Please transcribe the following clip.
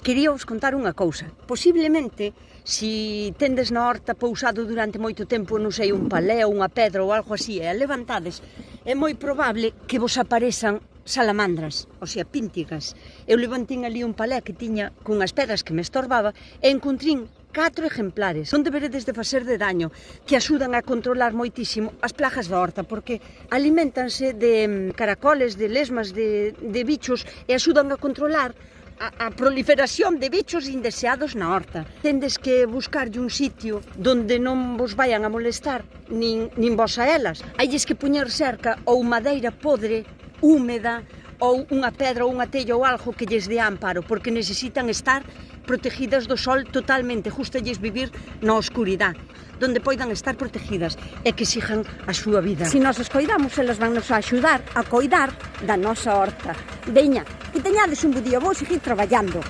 Quería vos contar unha cousa. Posiblemente, si tendes na horta pousado durante moito tempo, non sei, un palé ou unha pedra ou algo así, e a levantades, é moi probable que vos aparezan salamandras, o sea, píntigas. Eu levantín ali un palé que tiña cunhas pedras que me estorbaba e encontrín 4 exemplares. Non deberedes de facer de daño, que axudan a controlar moitísimo as plagas da horta, porque aliméntanse de caracoles, de lesmas, de bichos e axudan a controlar a proliferación de bichos indeseados na horta. Tendes que buscarlle un sitio donde non vos vayan a molestar, nin vos a elas. Hailles que poñer cerca ou madeira podre, húmeda, ou unha pedra ou unha tella ou algo que lles dé amparo, porque necesitan estar protegidas do sol totalmente, justalles vivir na oscuridade, donde poidan estar protegidas e que sigan a súa vida. Se nos os coidamos, elas van nos axudar a coidar da nosa horta. Veña, que teñades un bo día, vou seguir traballando.